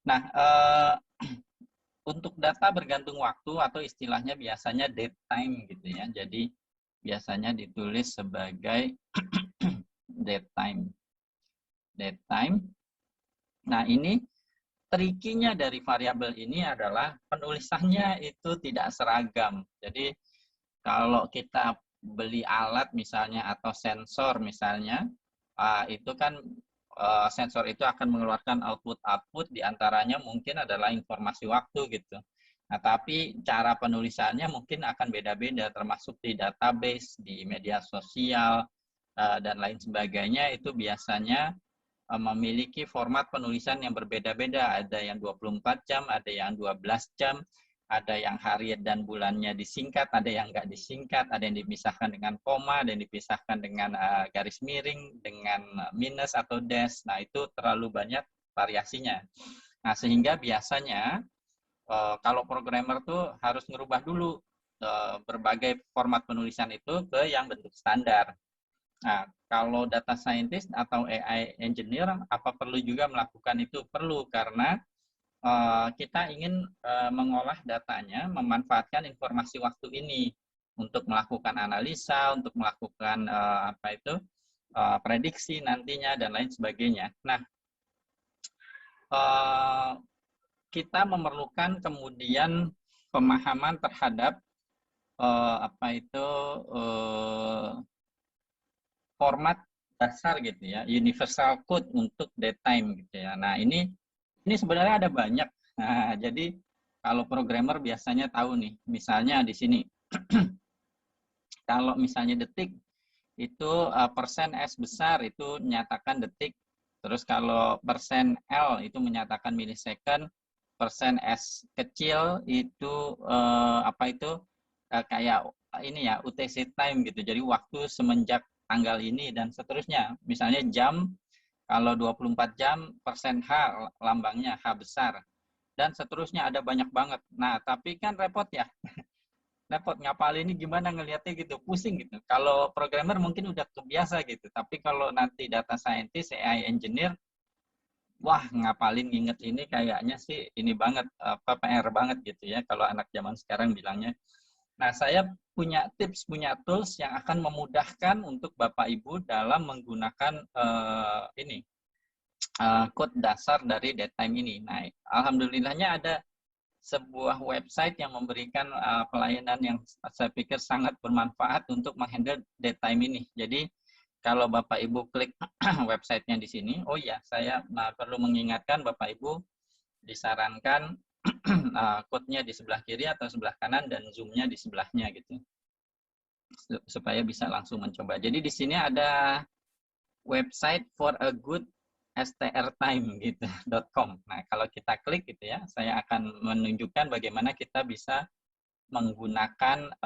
Nah, untuk data bergantung waktu atau istilahnya biasanya date time gitu ya. Jadi biasanya ditulis sebagai date time. Date time. Nah, ini trikinya dari variabel ini adalah penulisannya itu tidak seragam. Jadi kalau kita beli alat misalnya atau sensor misalnya, itu kan sensor itu akan mengeluarkan output-output diantaranya mungkin adalah informasi waktu gitu. Nah, tapi cara penulisannya mungkin akan beda-beda termasuk di database, di media sosial, dan lain sebagainya itu biasanya memiliki format penulisan yang berbeda-beda. Ada yang 24 jam, ada yang 12 jam, ada yang hari dan bulannya disingkat, ada yang nggak disingkat, ada yang dipisahkan dengan koma, ada yang dipisahkan dengan garis miring, dengan minus atau dash. Nah, itu terlalu banyak variasinya. Nah, sehingga biasanya kalau programmer tuh harus ngerubah dulu berbagai format penulisan itu ke yang bentuk standar. Nah, kalau data scientist atau AI engineer, apa perlu juga melakukan itu? Perlu, karena kita ingin mengolah datanya, memanfaatkan informasi waktu ini untuk melakukan analisa, untuk melakukan prediksi nantinya, dan lain sebagainya. Nah, kita memerlukan kemudian pemahaman terhadap format dasar gitu ya, universal code untuk datetime gitu ya. Nah, ini sebenarnya ada banyak. Nah, jadi kalau programmer biasanya tahu nih, misalnya di sini kalau misalnya detik itu persen S besar itu menyatakan detik. Terus kalau persen L itu menyatakan millisecond, persen S kecil itu kayak ini ya UTC time gitu. Jadi waktu semenjak tanggal ini dan seterusnya. Misalnya jam, kalau 24 jam persen H lambangnya H besar dan seterusnya, ada banyak banget. Nah, tapi kan repot ya. Repot ngapalin ini gimana ngelihatnya gitu, pusing gitu. Kalau programmer mungkin udah kebiasa gitu, tapi kalau nanti data scientist, AI engineer, wah ngapalin nginget ini kayaknya sih ini banget, PR banget gitu ya kalau anak zaman sekarang bilangnya. Nah, saya punya tips, punya tools yang akan memudahkan untuk Bapak Ibu dalam menggunakan code dasar dari datetime ini. Nah, alhamdulillahnya ada sebuah website yang memberikan pelayanan yang saya pikir sangat bermanfaat untuk menghandle datetime ini. Jadi, kalau Bapak Ibu klik websitenya di sini, oh ya, saya perlu mengingatkan Bapak Ibu disarankan code-nya di sebelah kiri atau sebelah kanan dan zoom-nya di sebelahnya gitu. Supaya bisa langsung mencoba. Jadi di sini ada website for a good strtime gitu .com. Nah, kalau kita klik gitu ya, saya akan menunjukkan bagaimana kita bisa menggunakan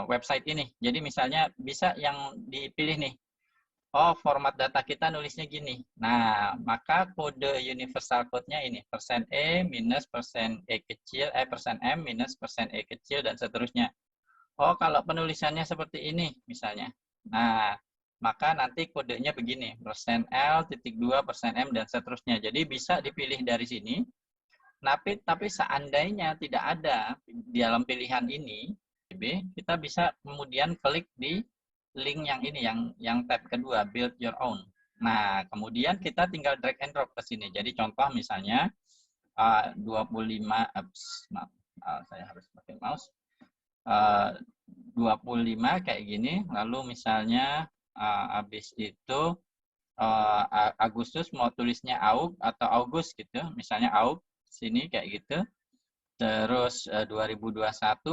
website ini. Jadi misalnya bisa yang dipilih nih, oh format data kita nulisnya gini. Nah, maka kode universal code-nya ini, persen E minus persen E kecil, persen M minus persen E kecil, dan seterusnya. Oh, kalau penulisannya seperti ini misalnya. Nah, maka nanti kodenya begini, persen L, titik 2, persen M, dan seterusnya. Jadi bisa dipilih dari sini. Tapi seandainya tidak ada di dalam pilihan ini, kita bisa kemudian klik di link yang ini, yang tab kedua, build your own. Nah, kemudian kita tinggal drag and drop ke sini. Jadi contoh misalnya 25, saya harus pakai mouse. 25 kayak gini, lalu misalnya habis itu Agustus mau tulisnya Aug atau August gitu, misalnya Aug sini kayak gitu. Terus 2021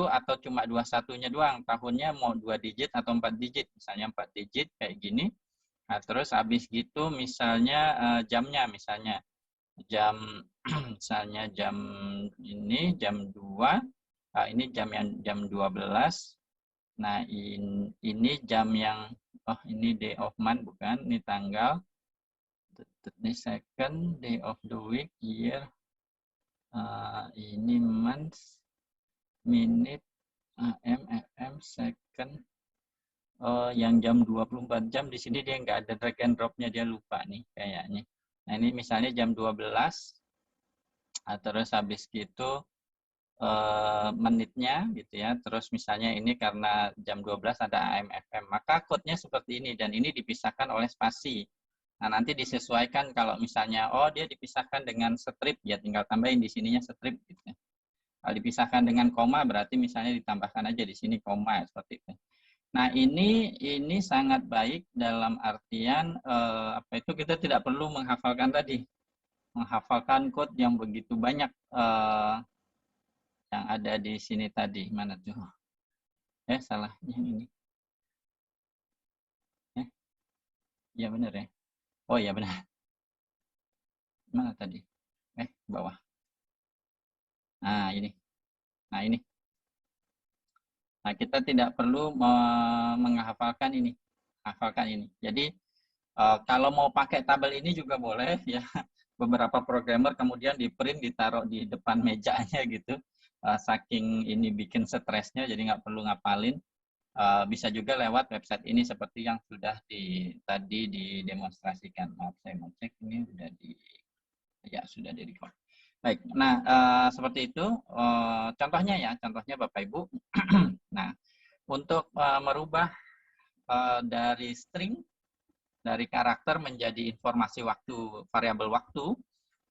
atau cuma 21-nya doang, tahunnya mau 2 digit atau 4 digit, misalnya 4 digit kayak gini. Nah, terus habis gitu misalnya jamnya, misalnya jam misalnya jam ini jam 2, ini jam 12. Nah, ini jam yang, oh ini day of month bukan, ini tanggal, the second day of the week, year, ini month, minute, AM, FM, second, yang jam 24 jam di sini dia nggak ada drag and drop-nya, dia lupa nih kayaknya. Nah, ini misalnya jam 12, terus habis gitu menitnya gitu ya. Terus misalnya ini karena jam 12 ada AM FM, maka code-nya seperti ini dan ini dipisahkan oleh spasi. Nah, nanti disesuaikan kalau misalnya dia dipisahkan dengan strip, ya tinggal tambahin di sininya strip gitu ya. Kalau dipisahkan dengan koma berarti misalnya ditambahkan aja di sini koma seperti itu. Nah, ini sangat baik dalam artian apa itu, kita tidak perlu menghafalkan code yang begitu banyak yang ada di sini tadi. Mana tuh? Salahnya ini. Ya benar ya. Oh ya benar. Mana tadi? Bawah. Nah, ini. Nah, ini. Nah, kita tidak perlu menghafalkan ini. Hafalkan ini. Jadi, kalau mau pakai tabel ini juga boleh ya. Beberapa programmer kemudian di print ditaruh di depan mejanya gitu. Saking ini bikin stresnya, jadi nggak perlu ngapalin. Bisa juga lewat website ini seperti yang sudah tadi didemonstrasikan. Maaf, saya mau cek ini sudah di record. Baik, nah seperti itu contohnya ya, contohnya Bapak Ibu. Nah, untuk merubah dari string, dari karakter menjadi informasi waktu, variabel waktu,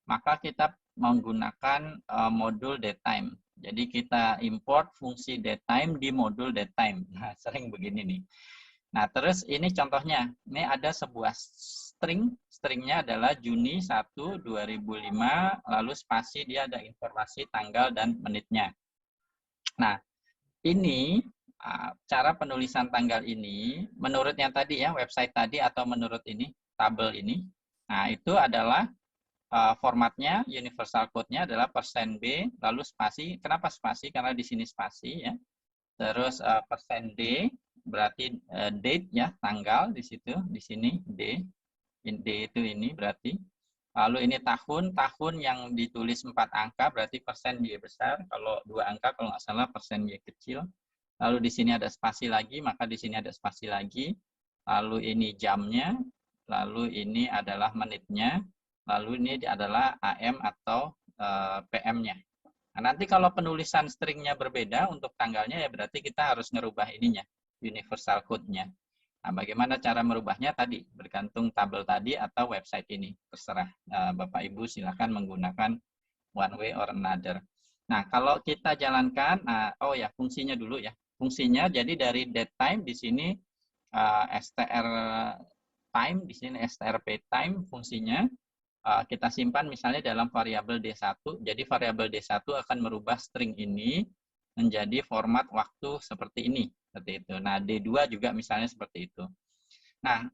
maka kita menggunakan modul datetime. Jadi kita import fungsi datetime di modul datetime. Nah, sering begini nih. Nah, terus ini contohnya. Ini ada sebuah string. Stringnya adalah Juni 1, 2005, lalu spasi dia ada informasi tanggal dan menitnya. Nah, ini cara penulisan tanggal ini, menurut yang tadi ya, website tadi atau menurut ini, tabel ini, nah itu adalah formatnya, universal code-nya adalah %B, lalu spasi. Kenapa spasi? Karena di sini spasi ya. Terus %D, berarti date ya, tanggal di situ, di sini D. D itu ini berarti. Lalu ini tahun yang ditulis 4 angka berarti persen Y besar. Kalau 2 angka kalau nggak salah persen Y kecil. Lalu di sini ada spasi lagi, maka di sini ada spasi lagi. Lalu ini jamnya, lalu ini adalah menitnya, lalu ini adalah AM atau PM-nya. Nah, nanti kalau penulisan stringnya berbeda untuk tanggalnya ya berarti kita harus ngerubah ininya, universal code-nya. Nah, bagaimana cara merubahnya tadi? Bergantung tabel tadi atau website ini. Terserah Bapak Ibu silakan menggunakan one way or another. Nah, kalau kita jalankan, fungsinya dulu ya. Fungsinya jadi dari datetime di sini str time, di sini strp time fungsinya. Kita simpan misalnya dalam variabel D1. Jadi variabel D1 akan merubah string ini menjadi format waktu seperti ini. Seperti itu. Nah, D2 juga misalnya seperti itu. Nah,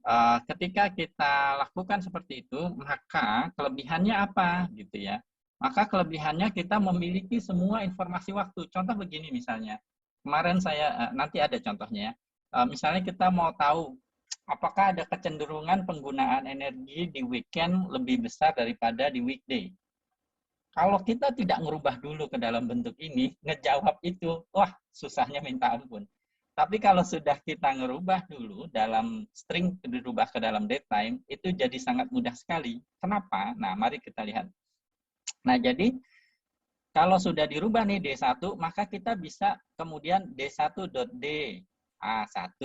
ketika kita lakukan seperti itu, maka kelebihannya apa gitu ya? Maka kelebihannya kita memiliki semua informasi waktu. Contoh begini misalnya. Kemarin saya, nanti ada contohnya ya. Misalnya kita mau tahu apakah ada kecenderungan penggunaan energi di weekend lebih besar daripada di weekday. Kalau kita tidak merubah dulu ke dalam bentuk ini, ngejawab itu, wah susahnya minta ampun. Tapi kalau sudah kita ngerubah dulu dalam string dirubah ke dalam datetime, itu jadi sangat mudah sekali. Kenapa? Nah, mari kita lihat. Nah, jadi kalau sudah dirubah nih D1, maka kita bisa kemudian D1.D, A1,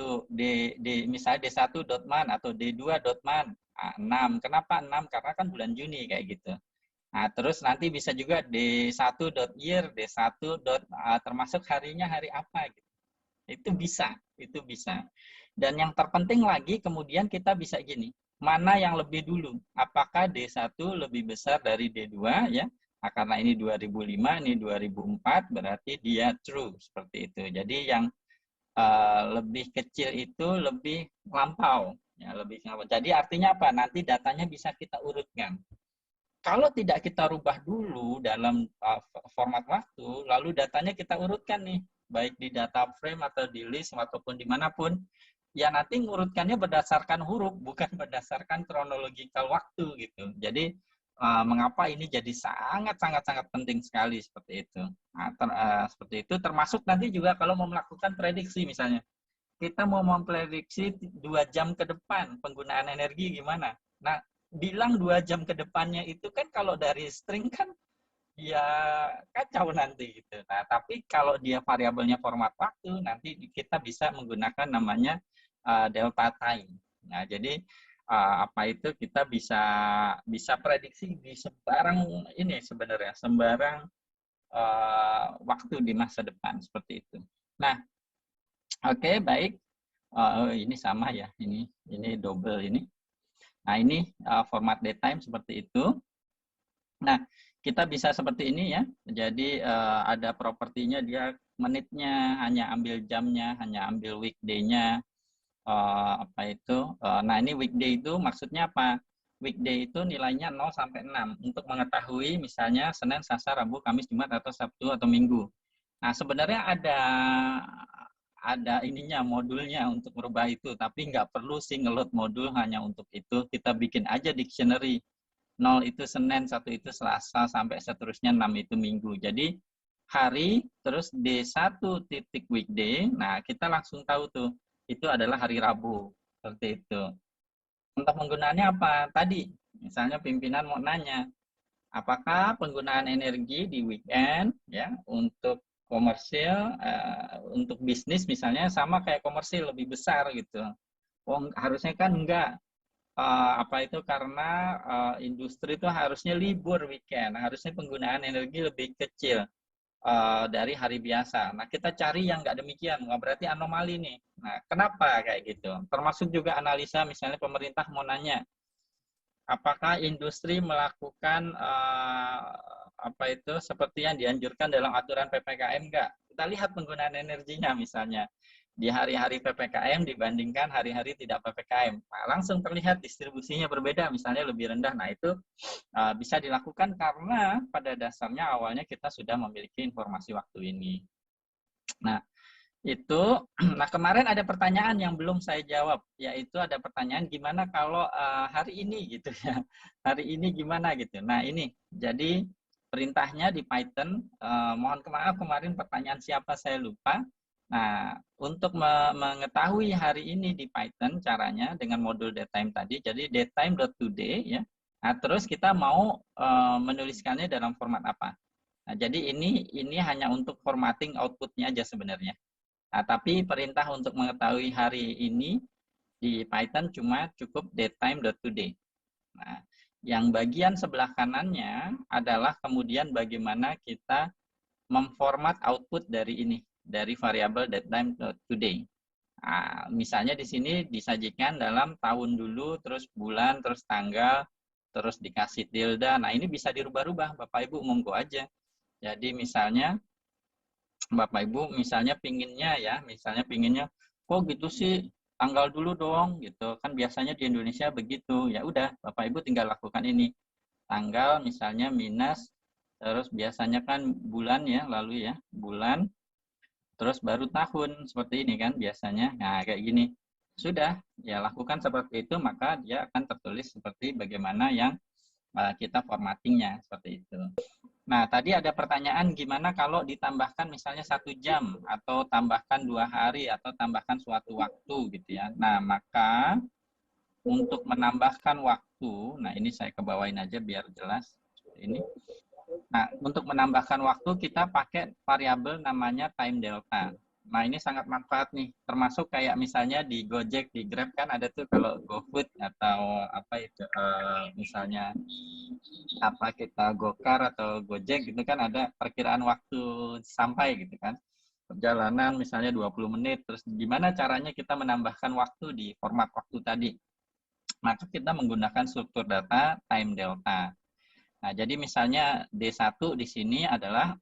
misalnya D1.man atau D2.man, A6. Kenapa 6? Karena kan bulan Juni kayak gitu. Nah, terus nanti bisa juga D1.year, D1. Termasuk harinya hari apa gitu. Itu bisa. Dan yang terpenting lagi kemudian kita bisa gini, mana yang lebih dulu? Apakah D1 lebih besar dari D2 ya? Nah, karena ini 2005, ini 2004, berarti dia true seperti itu. Jadi yang lebih kecil itu lebih lampau, ya lebih lampau. Jadi artinya apa? Nanti datanya bisa kita urutkan. Kalau tidak kita rubah dulu dalam format waktu, lalu datanya kita urutkan nih, baik di data frame atau di list ataupun dimanapun, ya nanti ngurutkannya berdasarkan huruf, bukan berdasarkan kronologikal waktu gitu. Jadi mengapa ini jadi sangat penting sekali seperti itu. Nah, seperti itu termasuk nanti juga kalau mau melakukan prediksi misalnya. Kita mau memprediksi 2 jam ke depan penggunaan energi gimana. Nah, bilang 2 jam ke depannya itu kan kalau dari string kan ya kacau nanti gitu. Nah, tapi kalau dia variabelnya format waktu, nanti kita bisa menggunakan namanya delta time. Nah, jadi apa itu kita bisa prediksi di sembarang ini sebenarnya, sembarang waktu di masa depan seperti itu. Nah, oke, baik. Ini sama ya, ini double ini. Nah, ini format datetime seperti itu. Nah, kita bisa seperti ini ya. Jadi ada propertinya, dia menitnya, hanya ambil jamnya, hanya ambil weekday-nya. Apa itu? Nah, ini weekday itu maksudnya apa? Weekday itu nilainya 0 sampai 6 untuk mengetahui misalnya Senin, Selasa, Rabu, Kamis, Jumat atau Sabtu atau Minggu. Nah, sebenarnya ada ininya, modulnya untuk merubah itu, tapi nggak perlu sih ngeload modul hanya untuk itu. Kita bikin aja dictionary. 0 itu Senin, 1 itu Selasa, sampai seterusnya 6 itu Minggu. Jadi hari, terus D1 titik weekday, nah kita langsung tahu tuh, itu adalah hari Rabu. Seperti itu. Untuk penggunaannya apa? Tadi, misalnya pimpinan mau nanya, apakah penggunaan energi di weekend ya untuk komersil, untuk bisnis misalnya sama kayak komersil lebih besar gitu. Oh, harusnya kan enggak. Apa itu karena industri itu harusnya libur weekend, harusnya penggunaan energi lebih kecil dari hari biasa. Nah, kita cari yang nggak demikian, nggak berarti anomali nih. Nah, kenapa kayak gitu? Termasuk juga analisa, misalnya pemerintah mau nanya, apakah industri melakukan apa itu seperti yang dianjurkan dalam aturan PPKM enggak? Kita lihat penggunaan energinya misalnya di hari-hari PPKM dibandingkan hari-hari tidak PPKM. Nah, langsung terlihat distribusinya berbeda, misalnya lebih rendah. Nah, itu bisa dilakukan karena pada dasarnya awalnya kita sudah memiliki informasi waktu ini. Nah, itu, nah kemarin ada pertanyaan yang belum saya jawab, yaitu ada pertanyaan gimana kalau hari ini gitu ya, hari ini gimana gitu. Nah ini, jadi perintahnya di Python, mohon maaf kemarin pertanyaan siapa saya lupa. Nah untuk mengetahui hari ini di Python caranya dengan modul datetime tadi, jadi datetime.today ya. Nah terus kita mau menuliskannya dalam format apa. Nah jadi ini hanya untuk formatting outputnya aja sebenarnya. Nah, tapi perintah untuk mengetahui hari ini di Python cuma cukup datetime.today. Nah, yang bagian sebelah kanannya adalah kemudian bagaimana kita memformat output dari ini, dari variabel datetime.today. Nah, misalnya di sini disajikan dalam tahun dulu, terus bulan, terus tanggal, terus dikasih tilde. Nah, ini bisa dirubah-rubah, Bapak Ibu monggo aja. Jadi misalnya Bapak Ibu misalnya pinginnya kok gitu sih, tanggal dulu dong gitu kan, biasanya di Indonesia begitu. Ya udah Bapak Ibu tinggal lakukan ini, tanggal misalnya minus, terus biasanya kan bulan ya, lalu ya bulan, terus baru tahun, seperti ini kan biasanya. Nah kayak gini, sudah ya lakukan seperti itu, maka dia akan tertulis seperti bagaimana yang kita formattingnya seperti itu. Nah, tadi ada pertanyaan gimana kalau ditambahkan misalnya 1 jam atau tambahkan 2 hari atau tambahkan suatu waktu gitu ya. Nah, maka untuk menambahkan waktu, nah ini saya kebawain aja biar jelas ini. Nah, untuk menambahkan waktu kita pakai variabel namanya time delta. Nah, ini sangat manfaat nih, termasuk kayak misalnya di Gojek, di Grab kan ada tuh kalau GoFood atau apa itu misalnya apa kita Gokar atau Gojek gitu kan ada perkiraan waktu sampai gitu kan. Perjalanan misalnya 20 menit, terus gimana caranya kita menambahkan waktu di format waktu tadi. Maka kita menggunakan struktur data time delta. Nah, jadi misalnya D1 di sini adalah,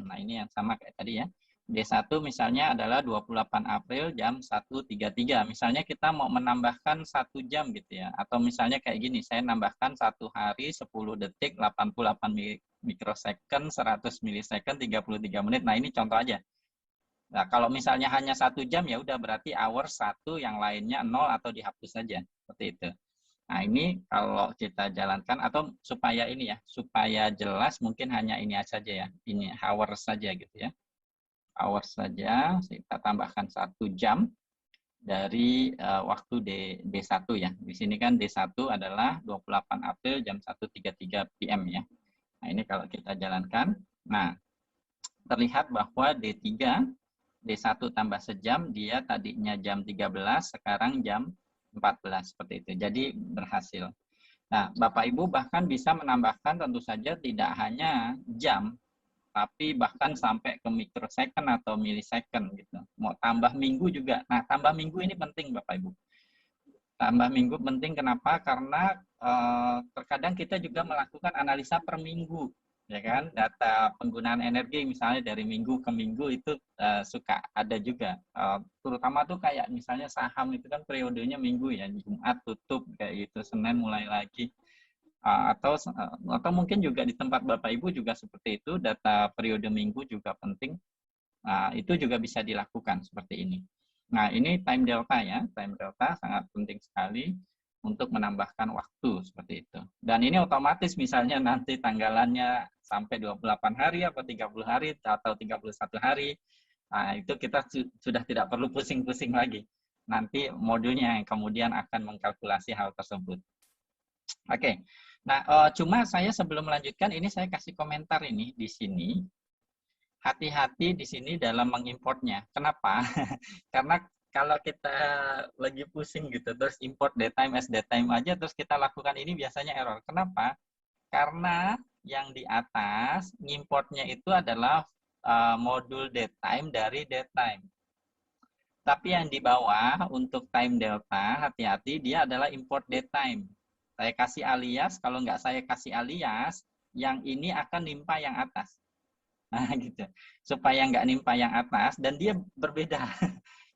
nah ini yang sama kayak tadi ya, D1 misalnya adalah 28 April jam 1.33. Misalnya kita mau menambahkan 1 jam gitu ya, atau misalnya kayak gini, saya nambahkan 1 hari 10 detik, 88 mikrosecond, 100 milisecond, 33 menit. Nah ini contoh aja. Nah kalau misalnya hanya 1 jam ya udah berarti hour 1, yang lainnya 0 atau dihapus saja, seperti itu. Nah, ini kalau kita jalankan atau supaya ini ya, supaya jelas mungkin hanya ini saja ya. Ini hours saja gitu ya. Hours saja, kita tambahkan 1 jam. dari waktu D1 ya. Di sini kan D1 adalah 28 April jam 1.33 PM ya. Nah, ini kalau kita jalankan, nah terlihat bahwa D3, D1 tambah sejam, dia tadinya jam 13, sekarang jam 14, seperti itu. Jadi berhasil. Nah, Bapak Ibu bahkan bisa menambahkan tentu saja tidak hanya jam, tapi bahkan sampai ke microsecond atau millisecond gitu. Mau tambah minggu juga. Nah, tambah minggu ini penting Bapak Ibu. Tambah minggu penting kenapa? Karena terkadang kita juga melakukan analisa per minggu, ya kan? Data penggunaan energi misalnya dari minggu ke minggu itu suka ada juga. Terutama tuh kayak misalnya saham itu kan periodenya minggu ya, Jumat tutup kayak gitu, Senin mulai lagi. Atau mungkin juga di tempat Bapak Ibu juga seperti itu, data periode minggu juga penting. Itu juga bisa dilakukan seperti ini. Nah, ini time delta ya, time delta sangat penting sekali untuk menambahkan waktu seperti itu. Dan ini otomatis misalnya nanti tanggalannya sampai 28 hari atau 30 hari atau 31 hari, nah itu kita sudah tidak perlu pusing-pusing lagi. Nanti modulnya yang kemudian akan mengkalkulasi hal tersebut. Oke. Nah, cuma saya sebelum melanjutkan ini saya kasih komentar ini di sini. Hati-hati di sini dalam mengimportnya. Kenapa? Karena kalau kita lagi pusing gitu, terus import datetime as datetime aja, terus kita lakukan ini biasanya error. Kenapa? Karena yang di atas, ngimportnya itu adalah modul datetime dari datetime. Tapi yang di bawah untuk time delta, hati-hati dia adalah import datetime. Saya kasih alias, kalau nggak saya kasih alias, yang ini akan nimpa yang atas. Nah, gitu. Supaya nggak nimpa yang atas dan dia berbeda.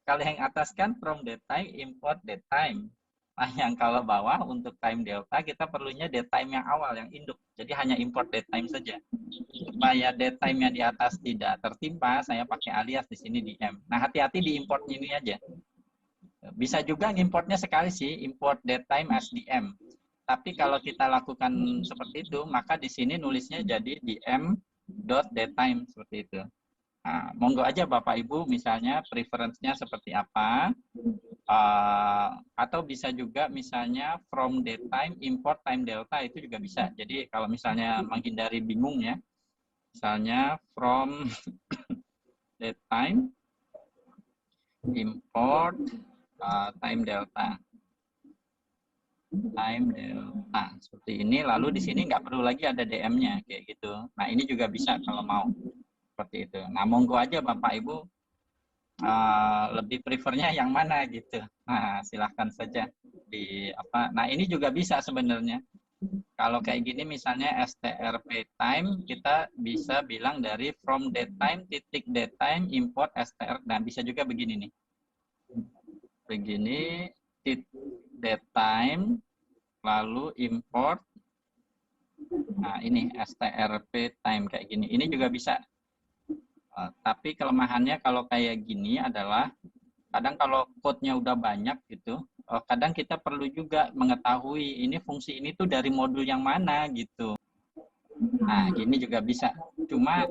Kalau yang atas kan from datetime, import datetime. Nah, yang kalau bawah untuk time delta kita perlunya datetime yang awal, yang induk. Jadi hanya import datetime saja. Supaya datetime yang di atas tidak tertimpa, saya pakai alias di sini di M. Nah, hati-hati di importnya ini aja. Bisa juga importnya sekali sih, import datetime as di M. Tapi kalau kita lakukan seperti itu, maka di sini nulisnya jadi di M datetime seperti itu. Nah, monggo aja Bapak Ibu misalnya preference-nya seperti apa, atau bisa juga misalnya from datetime import time delta itu juga bisa. Jadi kalau misalnya menghindari bingung ya, misalnya from datetime import time delta seperti ini, lalu di sini nggak perlu lagi ada DM-nya kayak gitu. Nah, ini juga bisa kalau mau seperti itu. Nah, monggo aja Bapak Ibu lebih prefernya yang mana gitu. Nah, silahkan saja di apa. Nah, ini juga bisa sebenarnya. Kalau kayak gini misalnya strp time, kita bisa bilang dari from datetime titik datetime import str. Nah, bisa juga begini nih. Begini datetime lalu import. Nah, ini strp time kayak gini. Ini juga bisa. Tapi kelemahannya kalau kayak gini adalah kadang kalau code-nya udah banyak gitu, kadang kita perlu juga mengetahui ini fungsi ini tuh dari modul yang mana gitu. Nah, gini juga bisa. Cuma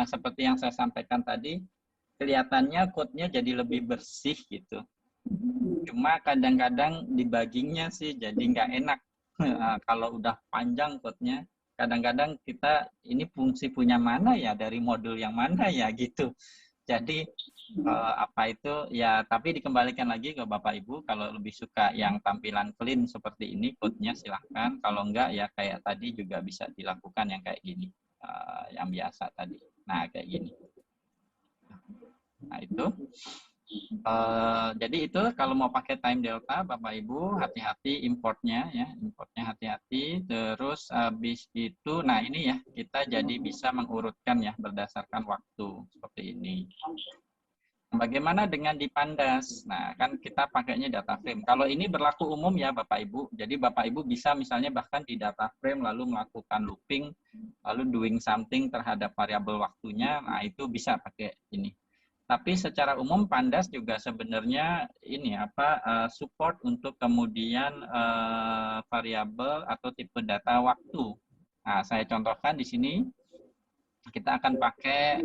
seperti yang saya sampaikan tadi, kelihatannya code-nya jadi lebih bersih gitu. Cuma kadang-kadang debugging-nya sih jadi nggak enak. Kalau udah panjang code-nya, kadang-kadang kita ini fungsi punya mana ya, dari modul yang mana ya gitu. Jadi apa itu ya, tapi dikembalikan lagi ke Bapak Ibu, kalau lebih suka yang tampilan clean seperti ini code-nya silahkan, kalau enggak ya kayak tadi juga bisa dilakukan yang kayak gini, yang biasa tadi. Nah, kayak gini. Nah, itu. Jadi itu kalau mau pakai time delta Bapak Ibu hati-hati importnya ya, importnya hati-hati. Terus habis itu, nah ini ya kita jadi bisa mengurutkan ya berdasarkan waktu seperti ini. Bagaimana dengan di Pandas? Nah, kan kita pakainya data frame. Kalau ini berlaku umum ya Bapak Ibu. Jadi Bapak Ibu bisa misalnya bahkan di data frame lalu melakukan looping, lalu doing something terhadap variabel waktunya. Nah, itu bisa pakai ini. Tapi secara umum Pandas juga sebenarnya ini support untuk kemudian variabel atau tipe data waktu. Nah, saya contohkan di sini kita akan pakai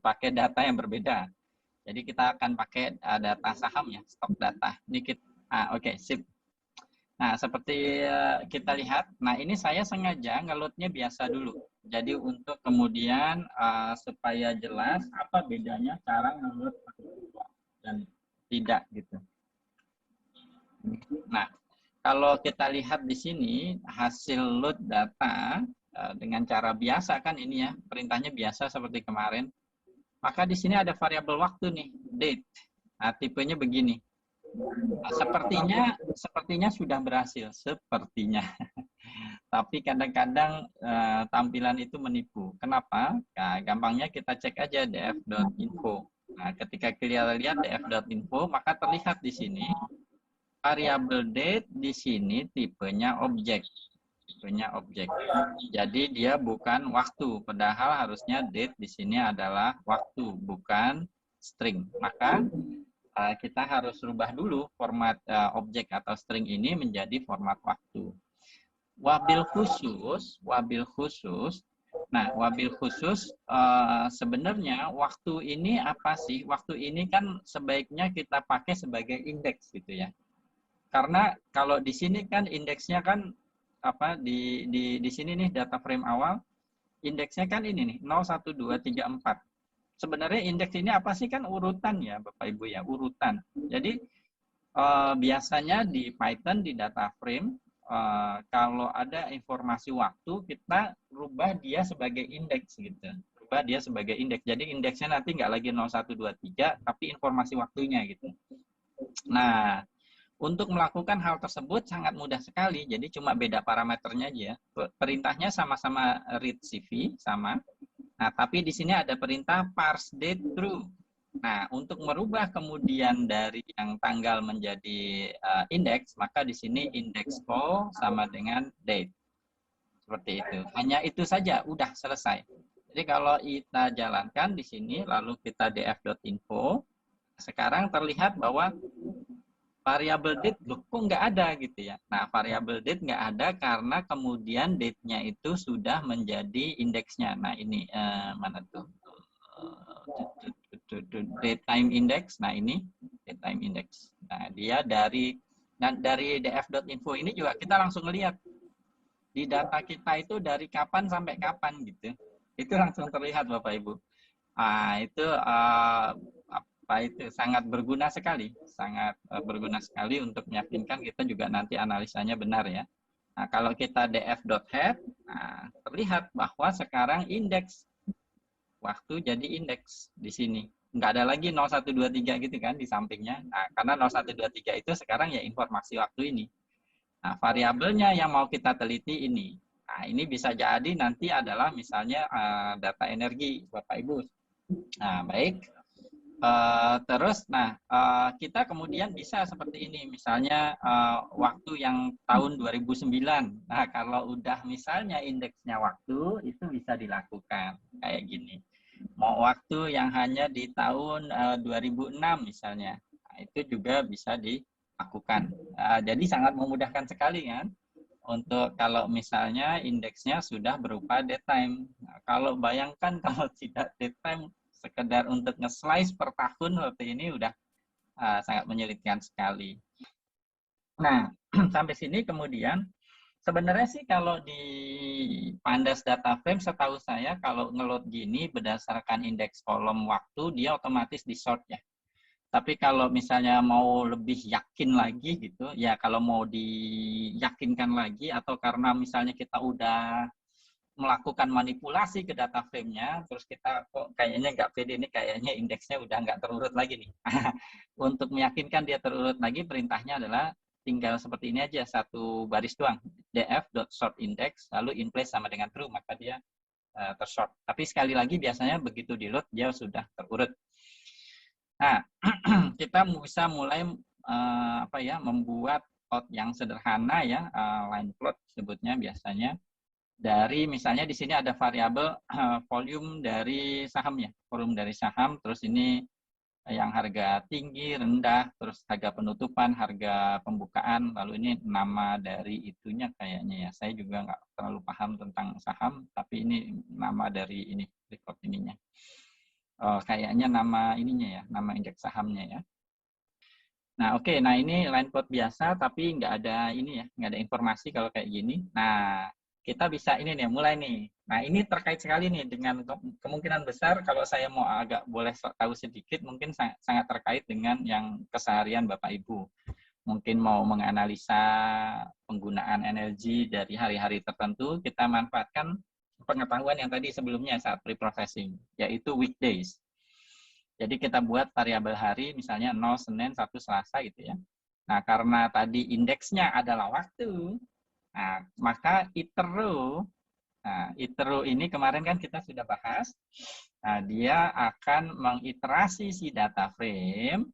pakai data yang berbeda. Jadi kita akan pakai data saham ya, stok data. Ini kita, oke, sip. Nah, seperti kita lihat, nah ini saya sengaja ngelotnya biasa dulu. Jadi untuk kemudian supaya jelas apa bedanya cara ngelot dan tidak gitu. Nah, kalau kita lihat di sini hasil load data dengan cara biasa kan ini ya, perintahnya biasa seperti kemarin. Maka di sini ada variabel waktu nih, date. Nah, tipenya begini. Nah, sepertinya sudah berhasil, sepertinya. Tapi kadang-kadang tampilan itu menipu. Kenapa? Nah, gampangnya kita cek aja df.info. Nah, ketika kita lihat df.info, maka terlihat di sini variabel date di sini tipenya objek. Tipenya objek. Jadi dia bukan waktu, padahal harusnya date di sini adalah waktu, bukan string. Maka kita harus rubah dulu format objek atau string ini menjadi format waktu. Wabil khusus. Nah, wabil khusus sebenarnya waktu ini apa sih? Waktu ini kan sebaiknya kita pakai sebagai indeks gitu ya. Karena kalau di sini kan indeksnya kan apa di sini nih data frame awal indeksnya kan ini nih 0 1 2 3 4. Sebenarnya indeks ini apa sih, kan urutan ya Bapak Ibu ya, urutan. Jadi biasanya di Python di data frame kalau ada informasi waktu kita rubah dia sebagai indeks gitu. Rubah dia sebagai indeks. Jadi indeksnya nanti nggak lagi 0 1 2 3 tapi informasi waktunya gitu. Nah, untuk melakukan hal tersebut sangat mudah sekali. Jadi cuma beda parameternya aja. Perintahnya sama-sama read CV sama. Nah, tapi di sini ada perintah parse date true. Nah, untuk merubah kemudian dari yang tanggal menjadi indeks, maka di sini index call sama dengan date. Seperti itu. Hanya itu saja, udah selesai. Jadi kalau kita jalankan di sini, lalu kita df.info, sekarang terlihat bahwa variabel date loh, kok nggak ada gitu ya. Nah, variabel date nggak ada karena kemudian date-nya itu sudah menjadi indeksnya. Nah, ini mana tuh? Date time index. Nah, ini date time index. Nah, dia dari df.info ini juga kita langsung lihat di data kita itu dari kapan sampai kapan gitu. Itu langsung terlihat Bapak Ibu. Nah, itu itu sangat berguna sekali, berguna sekali untuk meyakinkan kita juga nanti analisanya benar ya. Nah, kalau kita df.head, nah, terlihat bahwa sekarang indeks waktu jadi indeks di sini. Nggak ada lagi 0, 1, 2, 3 gitu kan di sampingnya. Nah, karena 0, 1, 2, 3 itu sekarang ya informasi waktu ini. Nah, variabelnya yang mau kita teliti ini. Nah, ini bisa jadi nanti adalah misalnya data energi, Bapak Ibu. Nah, baik. Terus, kita kemudian bisa seperti ini, misalnya waktu yang tahun 2009. Nah, kalau udah misalnya indeksnya waktu, itu bisa dilakukan kayak gini. Mau waktu yang hanya di tahun 2006 misalnya, nah, itu juga bisa dilakukan. Jadi sangat memudahkan sekali kan, untuk kalau misalnya indeksnya sudah berupa datetime. Nah, kalau bayangkan kalau tidak datetime, sekedar untuk nge-slice per tahun seperti ini udah sangat menyulitkan sekali. Nah, sampai sini kemudian sebenarnya sih kalau di Pandas Data Frame setahu saya kalau ngeload gini berdasarkan indeks kolom waktu dia otomatis di sort ya. Tapi kalau misalnya mau lebih yakin lagi gitu, ya kalau mau diyakinkan lagi atau karena misalnya kita udah melakukan manipulasi ke data frame-nya, terus kita kok kayaknya nggak pede nih, kayaknya indeksnya udah nggak terurut lagi nih. Untuk meyakinkan dia terurut lagi, perintahnya adalah tinggal seperti ini aja, satu baris doang, df.sortIndex, lalu in place sama dengan true, maka dia tersort. Tapi sekali lagi biasanya begitu di load, dia sudah terurut. Nah, kita bisa mulai membuat plot yang sederhana ya, line plot sebutnya biasanya. Dari misalnya di sini ada variabel volume dari sahamnya, volume dari saham, terus ini yang harga tinggi, rendah, terus harga penutupan, harga pembukaan, lalu ini nama dari itunya kayaknya ya. Saya juga nggak terlalu paham tentang saham, tapi ini nama dari ini record ininya. Oh, kayaknya nama ininya ya, nama indeks sahamnya ya. Nah, oke. Nah, ini line plot biasa, tapi nggak ada ini ya, nggak ada informasi kalau kayak gini. Nah, kita bisa ini nih, mulai nih. Nah, ini terkait sekali nih dengan kemungkinan besar kalau saya mau agak boleh tahu sedikit, mungkin sangat terkait dengan yang keseharian Bapak Ibu. Mungkin mau menganalisa penggunaan energi dari hari-hari tertentu, kita manfaatkan pengetahuan yang tadi sebelumnya saat pre-processing, yaitu weekdays. Jadi kita buat variabel hari, misalnya 0 Senin, 1 Selasa gitu ya. Nah, karena tadi indeksnya adalah waktu, nah, maka iteru, nah, iteru ini kemarin kan kita sudah bahas, nah, dia akan mengiterasi si data frame.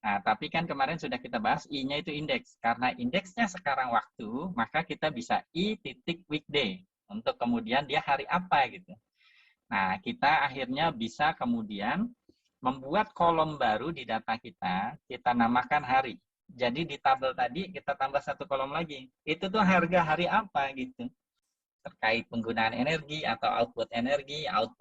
Nah, tapi kan kemarin sudah kita bahas I-nya itu indeks. Karena indeksnya sekarang waktu, maka kita bisa I titik weekday. Untuk kemudian dia hari apa gitu. Nah, kita akhirnya bisa kemudian membuat kolom baru di data kita namakan hari. Jadi di tabel tadi kita tambah satu kolom lagi. Itu tuh harga hari apa gitu. Terkait penggunaan energi atau output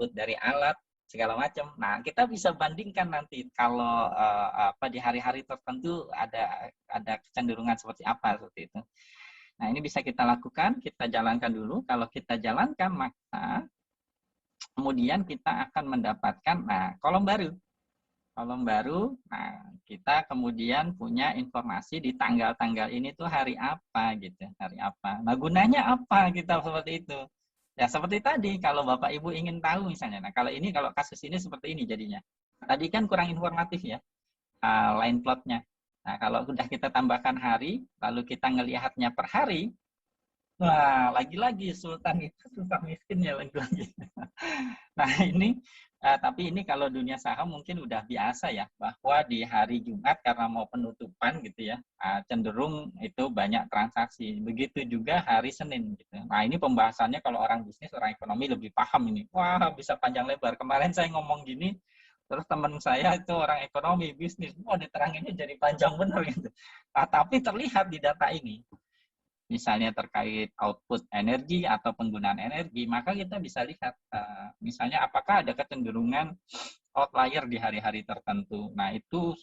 dari alat, segala macam. Nah, kita bisa bandingkan nanti kalau apa di hari-hari tertentu ada kecenderungan seperti apa seperti itu. Nah, ini bisa kita lakukan, kita jalankan dulu. Kalau kita jalankan, maka kemudian kita akan mendapatkan kolom baru. Kolom baru, nah kita kemudian punya informasi di tanggal-tanggal ini tuh hari apa gitu, hari apa. Nah, gunanya apa kita seperti itu? Ya seperti tadi, kalau Bapak Ibu ingin tahu misalnya, nah kalau kasus ini seperti ini jadinya. Tadi kan kurang informatif ya, line plotnya. Nah, kalau sudah kita tambahkan hari, lalu kita ngelihatnya per hari, wah, lagi-lagi Sultan itu susah miskin ya lagi-lagi. Nah, ini tapi ini kalau dunia saham mungkin udah biasa ya, bahwa di hari Jumat karena mau penutupan gitu ya, cenderung itu banyak transaksi. Begitu juga hari Senin gitu. Nah, ini pembahasannya kalau orang bisnis, orang ekonomi lebih paham ini. Wah, bisa panjang lebar. Kemarin saya ngomong gini, terus teman saya itu orang ekonomi, bisnis, wah diteranginnya jadi panjang bener gitu. Nah, tapi terlihat di data ini, misalnya terkait output energi atau penggunaan energi, maka kita bisa lihat misalnya apakah ada kecenderungan outlier di hari-hari tertentu. Nah, itu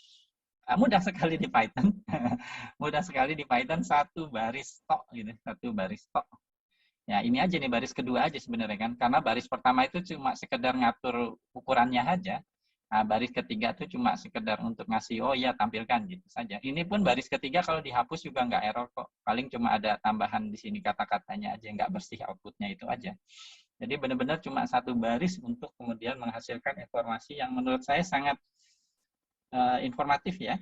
mudah sekali di Python. Mudah sekali di Python, satu baris tok gitu, satu baris tok. Ya, ini aja nih baris kedua aja sebenarnya kan, karena baris pertama itu cuma sekedar ngatur ukurannya aja. Nah, baris ketiga itu cuma sekedar untuk ngasih, oh ya tampilkan gitu saja. Ini pun baris ketiga kalau dihapus juga nggak error kok. Paling cuma ada tambahan di sini kata-katanya aja, nggak bersih outputnya itu aja. Jadi benar-benar cuma satu baris untuk kemudian menghasilkan informasi yang menurut saya sangat informatif ya,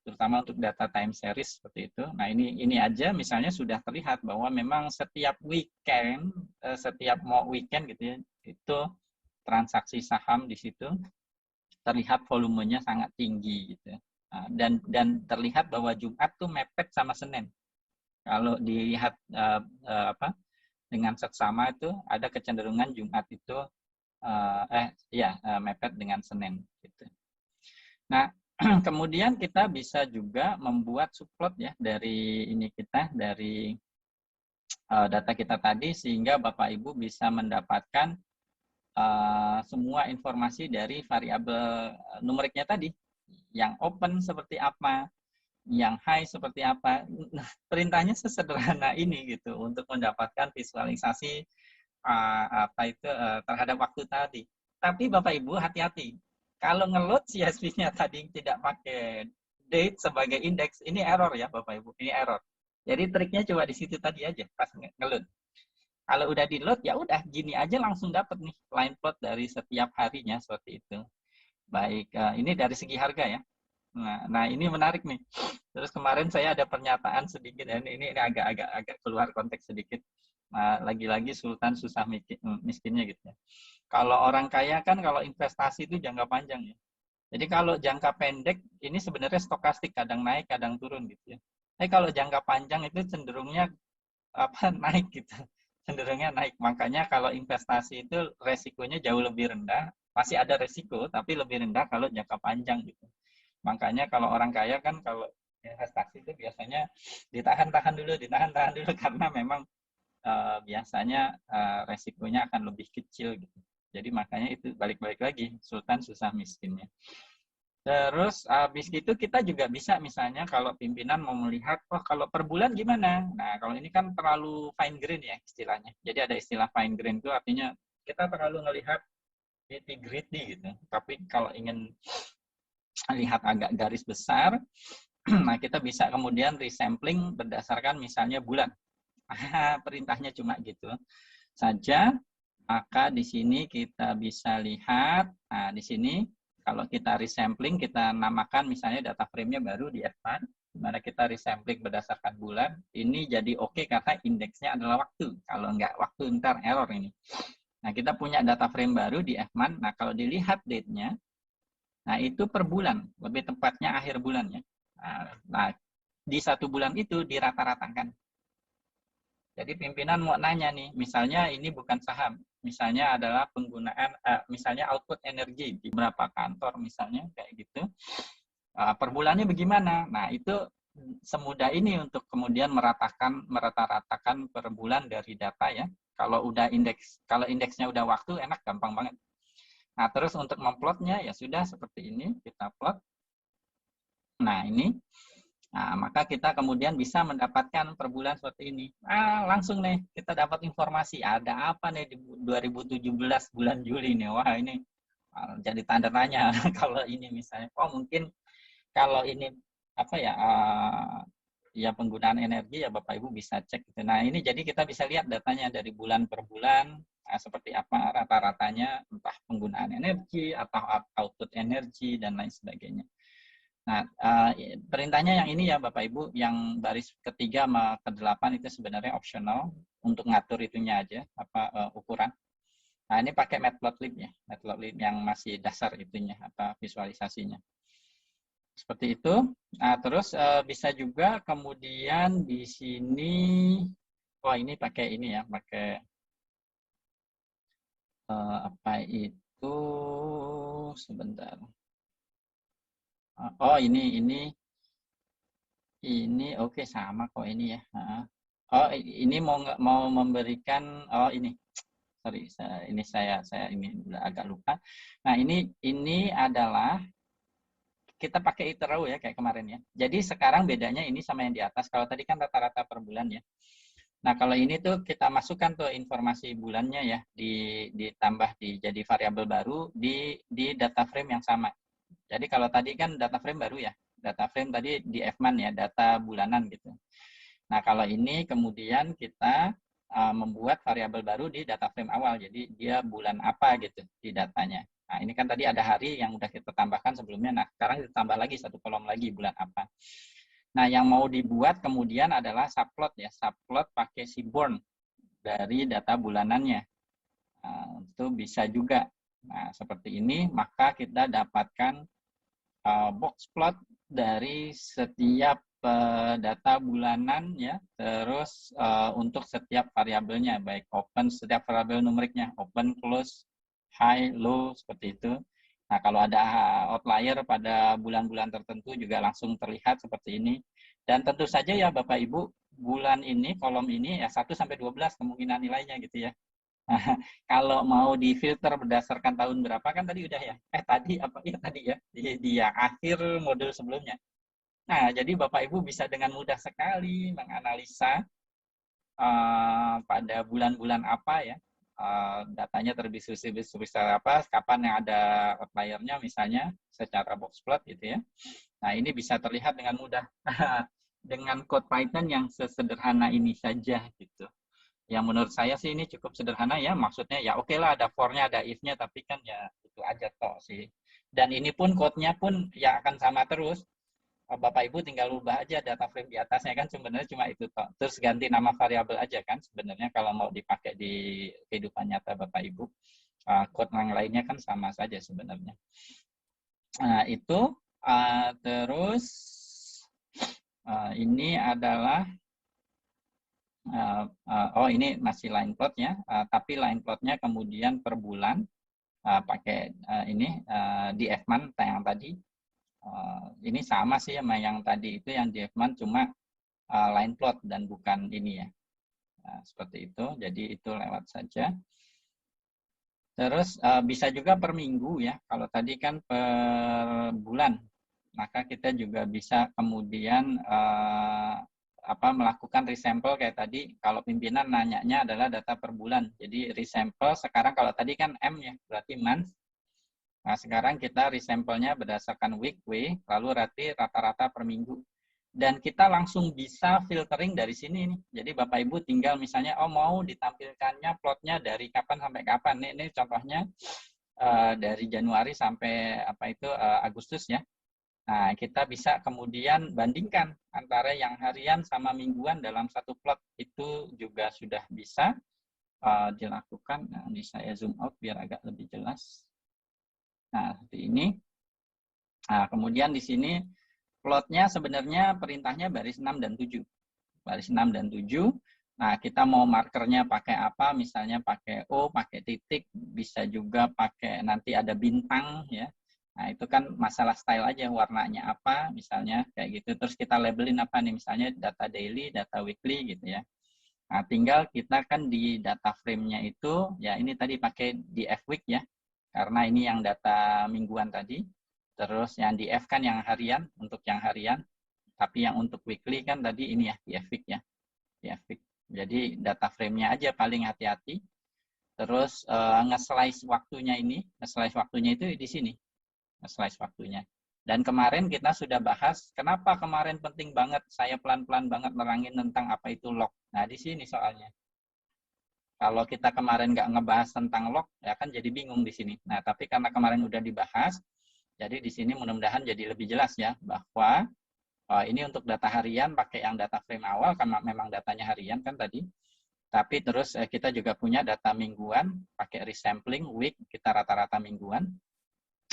terutama untuk data time series seperti itu. Nah, ini aja misalnya sudah terlihat bahwa memang setiap weekend, setiap mau weekend gitu ya, itu transaksi saham di situ terlihat volumenya sangat tinggi gitu. Dan terlihat bahwa Jumat tuh mepet sama Senin. Kalau dilihat dengan seksama itu ada kecenderungan Jumat itu mepet dengan Senin gitu. Nah, kemudian kita bisa juga membuat subplot ya dari data kita tadi, sehingga Bapak Ibu bisa mendapatkan semua informasi dari variabel numeriknya tadi. Yang open seperti apa, yang high seperti apa. Nah, perintahnya sesederhana ini gitu untuk mendapatkan visualisasi terhadap waktu tadi. Tapi Bapak Ibu hati-hati. Kalau ngeload CSV-nya tadi tidak pakai date sebagai indeks, ini error ya Bapak Ibu, ini error. Jadi triknya coba di situ tadi aja pas ngeload. Kalau udah di load ya udah gini aja langsung dapat nih line plot dari setiap harinya seperti itu. Baik, ini dari segi harga ya. Nah ini menarik nih. Terus kemarin saya ada pernyataan sedikit, dan ini agak keluar konteks sedikit. Lagi-lagi Sultan susah miskinnya gitu ya. Kalau orang kaya kan kalau investasi itu jangka panjang ya. Jadi kalau jangka pendek ini sebenarnya stokastik, kadang naik kadang turun gitu ya. Tapi kalau jangka panjang itu cenderungnya naik gitu. Cenderungnya naik. Makanya kalau investasi itu resikonya jauh lebih rendah. Masih ada resiko tapi lebih rendah kalau jangka panjang gitu. Makanya kalau orang kaya kan kalau investasi itu biasanya ditahan-tahan dulu karena memang biasanya resikonya akan lebih kecil gitu. Jadi makanya itu balik-balik lagi, sultan susah miskinnya. Terus habis itu kita juga bisa misalnya kalau pimpinan mau melihat, oh kalau per bulan gimana? Nah kalau ini kan terlalu fine grain ya istilahnya. Jadi ada istilah fine grain itu artinya kita terlalu melihat nitty-gritty gitu. Tapi kalau ingin lihat agak garis besar, nah kita bisa kemudian resampling berdasarkan misalnya bulan. Perintahnya cuma gitu saja. Maka di sini kita bisa lihat, nah di sini kalau kita resampling, kita namakan misalnya data frame-nya baru di F1, di mana kita resampling berdasarkan bulan, ini jadi oke karena indeksnya adalah waktu. Kalau enggak waktu, ntar error ini. Nah, kita punya data frame baru di F1, nah kalau dilihat date-nya, nah itu per bulan, lebih tepatnya akhir bulannya. Nah, di satu bulan itu dirata-ratakan. Jadi pimpinan mau nanya nih, misalnya ini bukan saham, misalnya adalah penggunaan, misalnya output energi di beberapa kantor misalnya kayak gitu, per bulannya bagaimana? Nah itu semudah ini untuk kemudian merata-ratakan per bulan dari data ya. Kalau indeksnya udah waktu enak, gampang banget. Nah terus untuk memplotnya ya sudah seperti ini, kita plot. Nah ini. Nah, maka kita kemudian bisa mendapatkan per bulan seperti ini. Langsung nih kita dapat informasi ada apa nih di 2017 bulan Juli nih. Wah, ini jadi tanda tanya kalau ini misalnya. Oh, mungkin kalau ini apa ya ya penggunaan energi ya Bapak Ibu bisa cek gitu. Nah, ini jadi kita bisa lihat datanya dari bulan per bulan seperti apa rata-ratanya, entah penggunaan energi atau output energi dan lain sebagainya. Nah, perintahnya yang ini ya Bapak Ibu, yang baris ketiga sama ke-8 itu sebenarnya optional untuk ngatur itunya aja, ukuran. Nah, ini pakai Matplotlib ya, Matplotlib yang masih dasar itunya, visualisasinya. Seperti itu. Nah, terus bisa juga kemudian di sini, ini pakai ini ya, pakai apa itu, sebentar. Oh, ini oke sama kok ini ya. Oh, ini mau memberikan ini. Sorry, saya ini agak lupa. Nah, ini adalah kita pakai iterau ya kayak kemarin ya. Jadi sekarang bedanya ini sama yang di atas. Kalau tadi kan rata-rata per bulan ya. Nah, kalau ini tuh kita masukkan tuh informasi bulannya ya, ditambah jadi variabel baru di data frame yang sama. Jadi kalau tadi kan data frame baru ya, data frame tadi di F-man ya, data bulanan gitu. Nah, kalau ini kemudian kita membuat variabel baru di data frame awal, jadi dia bulan apa gitu di datanya. Nah, ini kan tadi ada hari yang udah kita tambahkan sebelumnya, nah sekarang kita tambah lagi satu kolom lagi bulan apa. Nah, yang mau dibuat kemudian adalah subplot ya, subplot pakai seaborn dari data bulanannya. Nah, itu bisa juga. Nah, seperti ini, maka kita dapatkan box plot dari setiap data bulanan ya, terus untuk setiap variabelnya, baik open, setiap variabel numeriknya, open, close, high, low, seperti itu. Nah, kalau ada outlier pada bulan-bulan tertentu juga langsung terlihat seperti ini. Dan tentu saja ya Bapak Ibu, bulan ini, kolom ini ya 1 sampai 12 kemungkinan nilainya gitu ya. Nah, kalau mau difilter berdasarkan tahun berapa kan tadi udah ya. Tadi ya di akhir modul sebelumnya. Nah, jadi Bapak Ibu bisa dengan mudah sekali menganalisa pada bulan-bulan apa ya, datanya terdistribusi apa, kapan yang ada outlier-nya misalnya secara box plot gitu ya. Nah, ini bisa terlihat dengan mudah dengan code Python yang sesederhana ini saja gitu. Yang menurut saya sih ini cukup sederhana ya, maksudnya ya oke lah ada for-nya, ada if-nya, tapi kan ya itu aja toh sih. Dan ini pun code-nya pun ya akan sama terus. Bapak Ibu tinggal ubah aja data frame di atasnya kan sebenarnya cuma itu toh. Terus ganti nama variabel aja kan sebenarnya kalau mau dipakai di kehidupan nyata Bapak Ibu. Code yang lainnya kan sama saja sebenarnya. Nah, itu terus ini adalah ini masih line plotnya, tapi line plotnya kemudian per bulan pakai ini di F-man yang tadi. Ini sama sih sama yang tadi itu yang di F-man cuma line plot dan bukan ini ya. Seperti itu, jadi itu lewat saja. Terus bisa juga per minggu ya. Kalau tadi kan per bulan, maka kita juga bisa kemudian melakukan resample kayak tadi. Kalau pimpinan nanyanya adalah data per bulan. Jadi resample sekarang kalau tadi kan M ya, berarti month. Nah, sekarang kita resample-nya berdasarkan weekly, lalu rata-rata per minggu. Dan kita langsung bisa filtering dari sini nih. Jadi Bapak Ibu tinggal misalnya, oh mau ditampilkannya plotnya dari kapan sampai kapan. Ini contohnya dari Januari sampai Agustus ya. Nah, kita bisa kemudian bandingkan antara yang harian sama mingguan dalam satu plot. Itu juga sudah bisa dilakukan. Nah, ini saya zoom out biar agak lebih jelas. Nah, seperti ini. Nah, kemudian di sini plotnya sebenarnya perintahnya baris 6 dan 7. Baris 6 dan 7. Nah, kita mau markernya pakai apa? Misalnya pakai O, pakai titik, bisa juga pakai nanti ada bintang ya. Nah, itu kan masalah style aja, warnanya apa misalnya kayak gitu. Terus kita labelin apa nih? Misalnya data daily, data weekly gitu ya. Nah, tinggal kita kan di data frame-nya itu ya ini tadi pakai di F week ya. Karena ini yang data mingguan tadi. Terus yang di F kan yang harian, untuk yang harian. Tapi yang untuk weekly kan tadi ini ya, di F week ya. Di F week. Jadi data frame-nya aja paling hati-hati. Terus nge-slice waktunya ini, nge-slice waktunya itu di sini. Nge-slice waktunya. Dan kemarin kita sudah bahas, kenapa kemarin penting banget, saya pelan-pelan banget nerangin tentang apa itu log. Nah, di sini soalnya. Kalau kita kemarin nggak ngebahas tentang log, ya kan jadi bingung di sini. Nah, tapi karena kemarin udah dibahas, jadi di sini mudah-mudahan jadi lebih jelas ya, bahwa ini untuk data harian pakai yang data frame awal, karena memang datanya harian kan tadi. Tapi terus kita juga punya data mingguan, pakai resampling, week, kita rata-rata mingguan.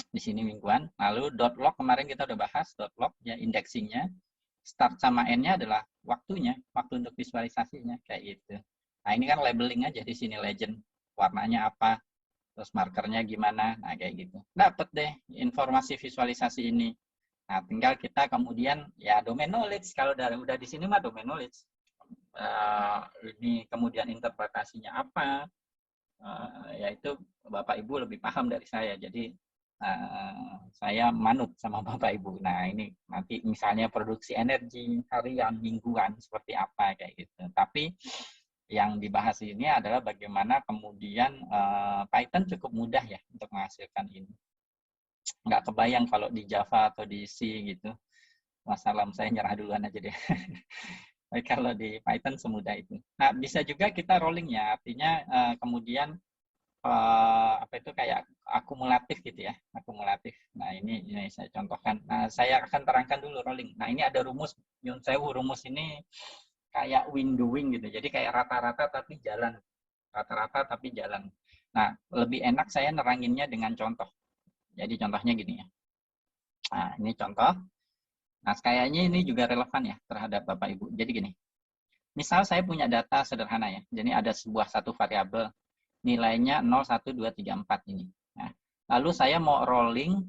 Di sini mingguan. Lalu .log kemarin kita udah bahas, .log ya indexingnya. Start sama N-nya adalah waktunya, waktu untuk visualisasinya, kayak gitu. Nah, ini kan labeling aja di sini, legend. Warnanya apa, terus markernya gimana, nah kayak gitu. Dapat deh informasi visualisasi ini. Nah, tinggal kita kemudian, ya domain knowledge, kalau udah di sini mah domain knowledge. Ini kemudian interpretasinya apa, yaitu Bapak Ibu lebih paham dari saya, jadi saya manut sama Bapak Ibu. Nah, ini nanti misalnya produksi energi harian, mingguan, seperti apa, kayak gitu. Tapi yang dibahas ini adalah bagaimana kemudian Python cukup mudah ya untuk menghasilkan ini. Nggak kebayang kalau di Java atau di C gitu. Masalah saya nyerah duluan aja deh. Kalau di Python semudah itu. Nah, bisa juga kita rolling ya, artinya kemudian kayak akumulatif gitu ya, akumulatif. Nah, ini saya contohkan. Nah, saya akan terangkan dulu rolling. Nah, ini ada rumus, nyun sewu, rumus ini kayak windowing gitu. Jadi kayak rata-rata tapi jalan. Rata-rata tapi jalan. Nah, lebih enak saya neranginnya dengan contoh. Jadi contohnya gini ya. Nah, ini contoh. Nah, kayaknya ini juga relevan ya terhadap Bapak Ibu. Jadi gini. Misal saya punya data sederhana ya. Jadi ada sebuah satu variabel nilainya 0, 1, 2, 3, 4 ini. Nah, lalu saya mau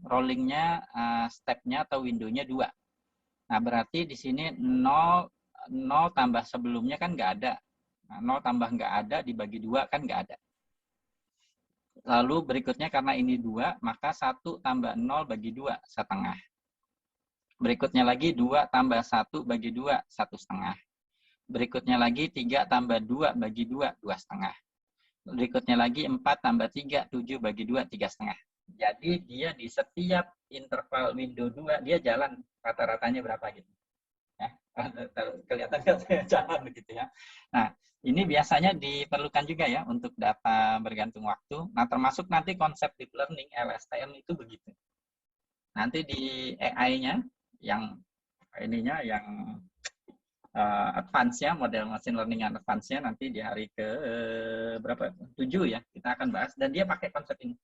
rollingnya step-nya atau window-nya 2. Nah, berarti di sini 0 tambah sebelumnya kan nggak ada. Nah, 0 tambah nggak ada dibagi 2 kan nggak ada. Lalu berikutnya karena ini 2, maka 1 tambah 0 bagi 2, setengah. Berikutnya lagi 2 tambah 1 bagi 2, 1,5. Berikutnya lagi 3 tambah 2 bagi 2, 2,5. Berikutnya lagi 4 tambah 3, 7 bagi 2, 3,5. Jadi dia di setiap interval window 2, dia jalan rata-ratanya berapa gitu. Ya, kelihatan nggak saya jalan gitu ya. Nah, ini biasanya diperlukan juga ya untuk data bergantung waktu. Nah, termasuk nanti konsep deep learning, LSTM itu begitu. Nanti di AI-nya, yang ininya, yang advance-nya, model machine learning yang advance-nya nanti di hari ke berapa? 7 ya, kita akan bahas. Dan dia pakai konsep ini.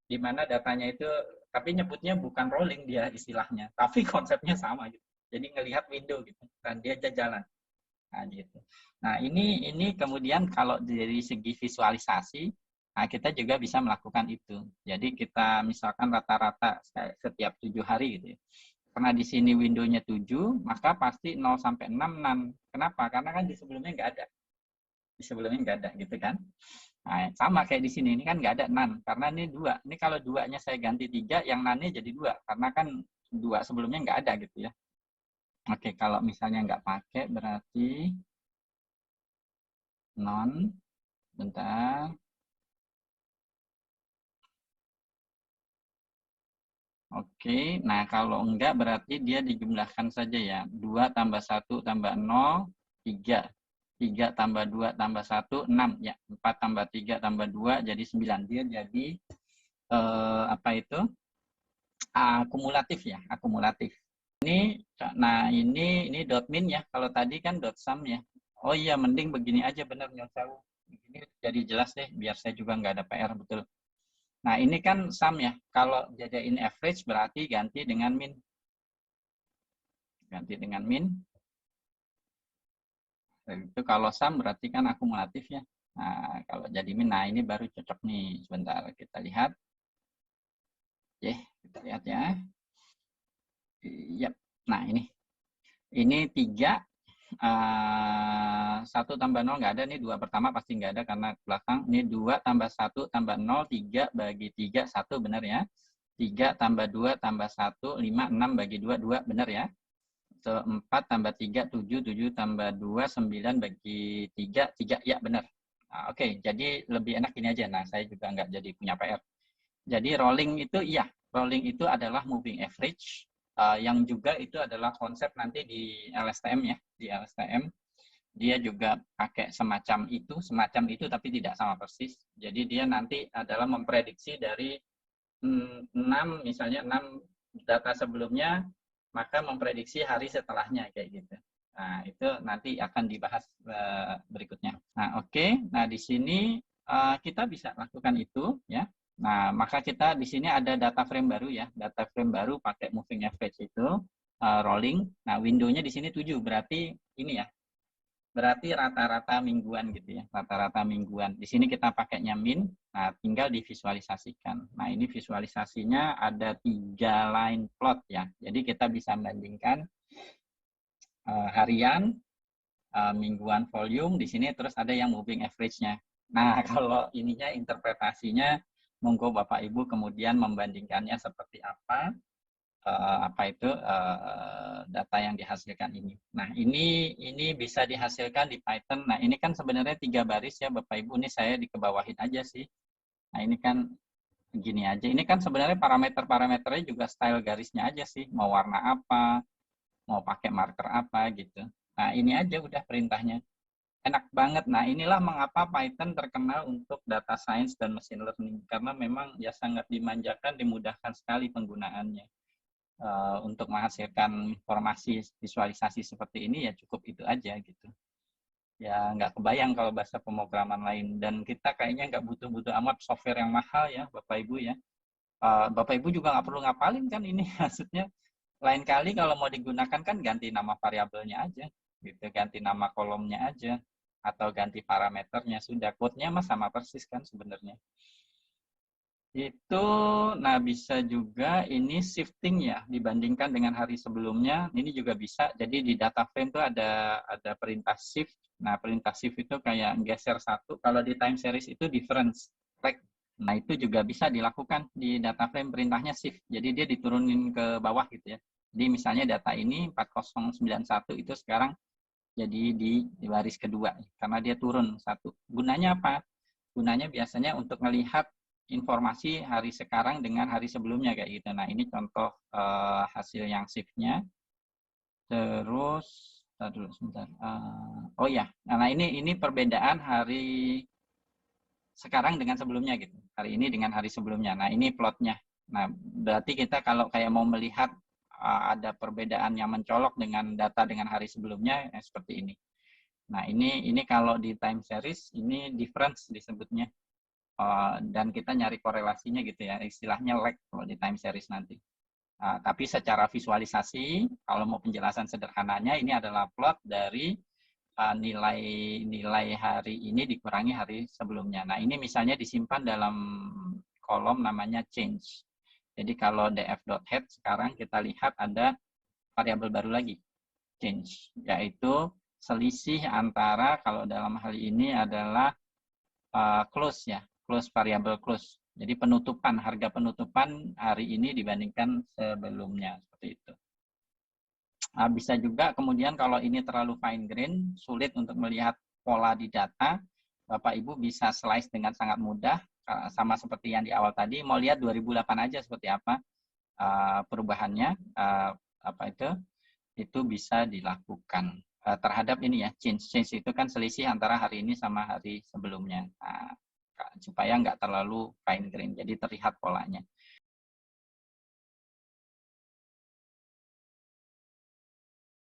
Di mana datanya itu, tapi nyebutnya bukan rolling dia istilahnya, tapi konsepnya sama gitu. Jadi ngelihat window gitu, dan dia jalan. Nah, gitu. Nah, ini kemudian kalau dari segi visualisasi, nah kita juga bisa melakukan itu. Jadi kita misalkan rata-rata setiap 7 hari gitu ya. Karena di sini window-nya 7, maka pasti 0 sampai 6, 6. Kenapa? Karena kan di sebelumnya nggak ada. Di sebelumnya nggak ada, gitu kan. Nah, sama kayak di sini, ini kan nggak ada none, karena ini 2. Ini kalau 2-nya saya ganti 3, yang none-nya jadi 2, karena kan 2 sebelumnya nggak ada gitu ya. Oke, kalau misalnya nggak pakai berarti none, bentar. Oke, nah kalau enggak berarti dia dijumlahkan saja ya. 2 tambah 1 tambah 0, 3. 3 tambah 2 tambah 1, 6. Ya, 4 tambah 3 tambah 2 jadi 9. Dia jadi apa itu? Akumulatif ya, akumulatif. Nah ini dot min ya. Kalau tadi kan dot sum ya. Oh iya, mending begini aja bener Nyonsawu. Begini jadi jelas deh, biar saya juga nggak ada PR betul. Nah ini kan sum ya. Kalau jadiin average berarti ganti dengan min. Ganti dengan min. Dan itu kalau sum berarti kan akumulatif ya. Nah kalau jadi min, nah ini baru cocok nih. Sebentar kita lihat. Oke, kita lihat ya. Yap. Nah ini 3. 1 tambah 0 nggak ada, nih 2 pertama pasti nggak ada karena belakang. Ini 2 tambah 1 tambah 0, 3 bagi 3, 1 benar ya. 3 tambah 2 tambah 1, 5, 6 bagi 2, 2 benar ya. 4 tambah 3, 7, 7 tambah 2, 9 bagi 3, 3 ya benar. Nah, Oke, jadi lebih enak ini aja. Nah, saya juga nggak jadi punya PR. Jadi rolling itu iya, rolling itu adalah moving average, yang juga itu adalah konsep nanti di LSTM ya, di LSTM dia juga pakai semacam itu tapi tidak sama persis. Jadi dia nanti adalah memprediksi dari 6 misalnya 6 data sebelumnya, maka memprediksi hari setelahnya kayak gitu. Nah, itu nanti akan dibahas berikutnya. Nah, oke. Nah, di sini kita bisa lakukan itu ya. Nah, maka kita di sini ada data frame baru ya. Data frame baru pakai moving average itu rolling. Nah, window-nya di sini 7, berarti ini ya. Berarti rata-rata mingguan gitu ya. Rata-rata mingguan. Di sini kita pakainya min. Nah, tinggal divisualisasikan. Nah, ini visualisasinya ada 3 line plot ya. Jadi kita bisa bandingkan harian, mingguan volume di sini, terus ada yang moving average-nya. Nah, kalau ininya interpretasinya, monggo Bapak Ibu kemudian membandingkannya seperti apa itu data yang dihasilkan ini. Nah, ini bisa dihasilkan di Python. Nah, ini kan sebenarnya 3 baris ya Bapak Ibu. Ini saya dikebawahin aja sih. Nah, ini kan gini aja. Ini kan sebenarnya parameter-parameternya juga style garisnya aja sih. Mau warna apa, mau pakai marker apa gitu. Nah, ini aja udah perintahnya. Enak banget. Nah, inilah mengapa Python terkenal untuk data science dan machine learning. Karena memang ya sangat dimanjakan, dimudahkan sekali penggunaannya. Untuk menghasilkan informasi visualisasi seperti ini ya cukup itu aja gitu. Ya nggak kebayang kalau bahasa pemrograman lain. Dan kita kayaknya nggak butuh-butuh amat software yang mahal ya Bapak Ibu ya. Bapak Ibu juga nggak perlu ngapalin kan ini maksudnya. Lain kali kalau mau digunakan kan ganti nama variabelnya aja, gitu, ganti nama kolomnya aja, atau ganti parameternya sudah. Code-nya mah sama persis kan sebenarnya. Itu, nah bisa juga ini shifting ya dibandingkan dengan hari sebelumnya. Ini juga bisa. Jadi di data frame itu ada perintah shift. Nah perintah shift itu kayak geser satu. Kalau di time series itu difference. Nah itu juga bisa dilakukan di data frame, perintahnya shift. Jadi dia diturunin ke bawah gitu ya. Jadi misalnya data ini 4091 itu sekarang jadi di baris kedua karena dia turun satu. Gunanya apa? Gunanya biasanya untuk melihat informasi hari sekarang dengan hari sebelumnya kayak gitu. Nah ini contoh hasil yang shift-nya. Terus, dulu sebentar. Oh ya, nah ini perbedaan hari sekarang dengan sebelumnya gitu. Hari ini dengan hari sebelumnya. Nah ini plotnya. Nah berarti kita kalau kayak mau melihat ada perbedaan yang mencolok dengan data dengan hari sebelumnya seperti ini. Nah ini kalau di time series ini difference disebutnya. Dan kita nyari korelasinya gitu ya, istilahnya lag kalau di time series nanti. Tapi secara visualisasi, kalau mau penjelasan sederhananya, ini adalah plot dari nilai hari ini dikurangi hari sebelumnya. Nah ini misalnya disimpan dalam kolom namanya change. Jadi kalau df.head sekarang kita lihat ada variabel baru lagi, change, yaitu selisih antara kalau dalam hal ini adalah close ya, close variable close. Jadi penutupan, harga penutupan hari ini dibandingkan sebelumnya, seperti itu. Bisa juga kemudian kalau ini terlalu fine grain, sulit untuk melihat pola di data, Bapak Ibu bisa slice dengan sangat mudah, sama seperti yang di awal tadi, mau lihat 2008 aja seperti apa perubahannya, apa itu bisa dilakukan terhadap ini ya, change itu kan selisih antara hari ini sama hari sebelumnya. Nah, supaya nggak terlalu fine grain, jadi terlihat polanya.